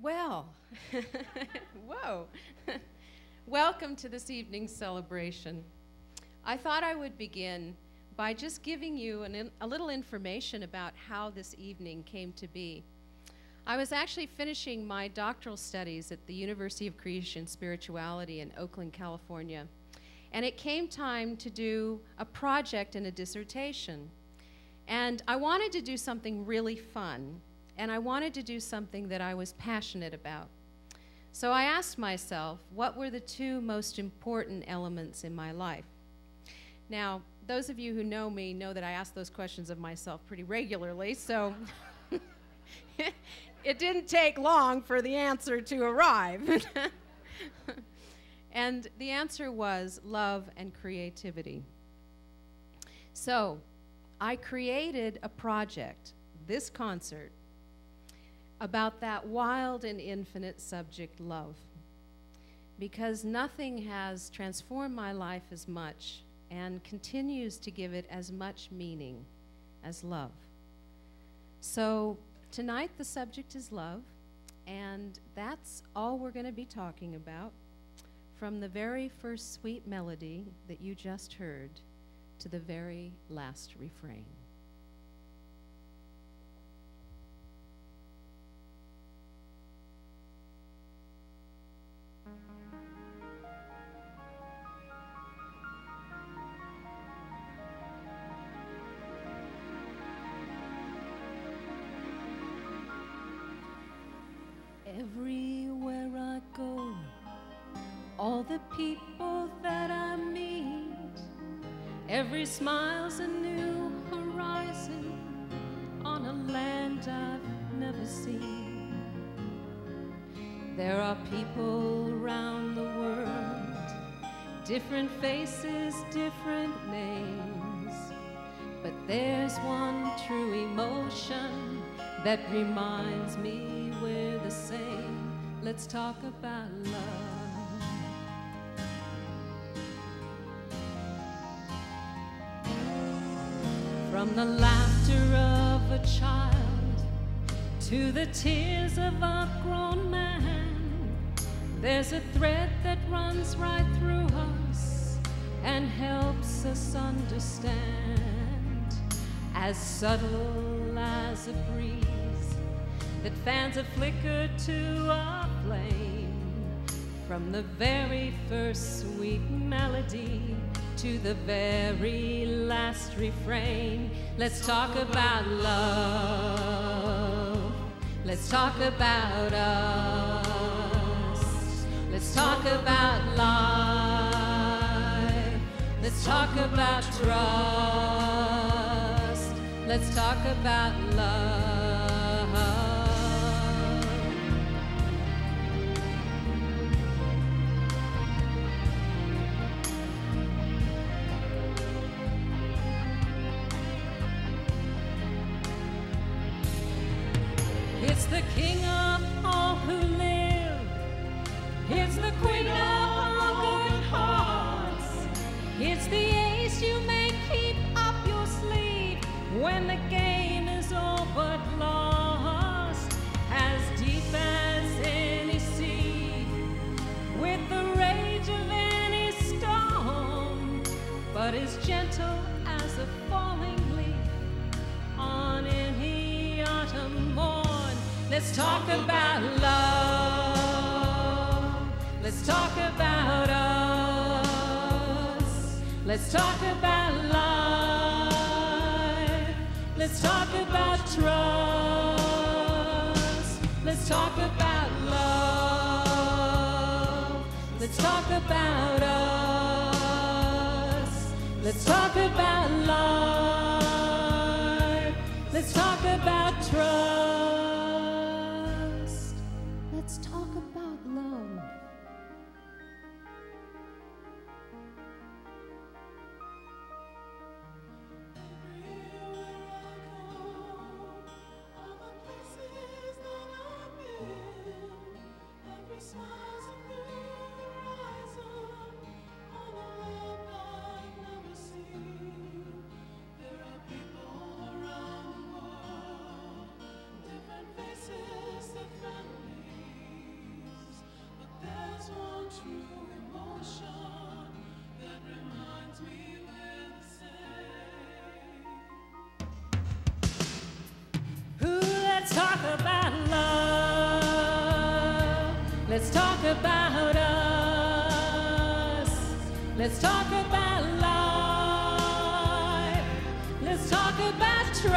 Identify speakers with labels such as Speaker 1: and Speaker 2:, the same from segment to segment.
Speaker 1: Well, whoa. Welcome to this evening's celebration. I thought I would begin by just giving you a little information about how this evening came to be. I was actually finishing my doctoral studies at the University of Creation Spirituality in Oakland, California, and it came time to do a project and a dissertation. And I wanted to do something really fun, and I wanted to do something that I was passionate about. So I asked myself, what were the two most important elements in my life? Now, those of you who know me know that I ask those questions of myself pretty regularly, so it didn't take long for the answer to arrive. And the answer was love and creativity. So I created a project, this concert, about that wild and infinite subject, love. Because nothing has transformed my life as much and continues to give it as much meaning as love. So tonight the subject is love, and that's all we're going to be talking about, from the very first sweet melody that you just heard to the very last refrain. Everywhere I go, all the people that I meet, every smile's a new horizon on a land I've never seen. There are people around the world, different faces, different names, but there's one true emotion that reminds me we're the same. Let's talk about love. From the laughter of a child to the tears of a grown man, there's a thread that runs right through us and helps us understand. As subtle as a breeze that fans a flicker to a flame, from the very first sweet melody to the very last refrain. Let's talk about love. Let's talk about us. Let's talk about life. Let's talk about trust. Let's talk about love. It's the king of all who live. It's the queen of all good hearts. It's the ace you may keep up your sleeve when the game is all but lost. As deep as any sea, with the rage of any storm, but as gentle as a falling leaf on any autumn morn. Let's talk about love. Let's talk about us. Let's talk about life. Let's talk about trust. Let's talk about love. Let's talk about us. Let's talk about life. Let's talk about trust. Let's talk about love.
Speaker 2: There
Speaker 1: about love. Let's talk about us. Let's talk about life. Let's talk about trust.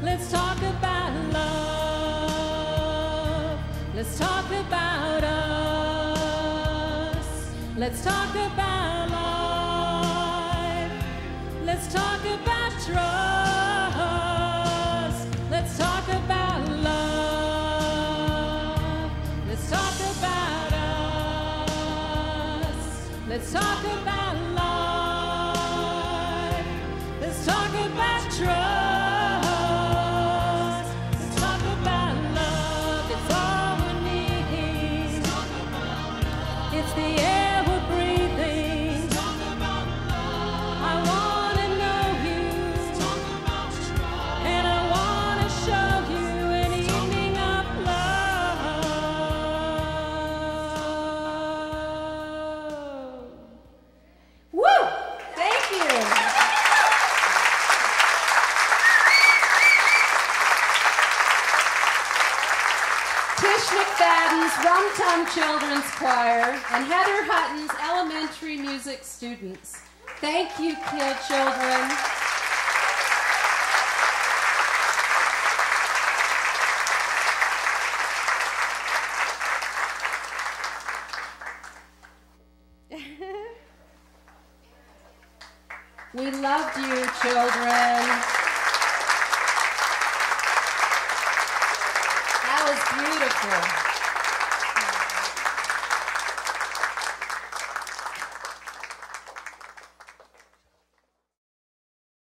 Speaker 1: Let's talk about love. Let's talk about us. Let's talk about life. Let's talk about trust. Let's talk about love. Let's talk about us. Let's talk about life. Let's talk about trust. Let's talk about love. It's all we need. It's the air we're breathing. I want to know you. And I want to show you an evening of love. Woo! Thank you. Tish McFadden's Rum Tum Children's Choir and Heather Hutton's elementary music students. Thank you, children. We loved you, children. That was beautiful.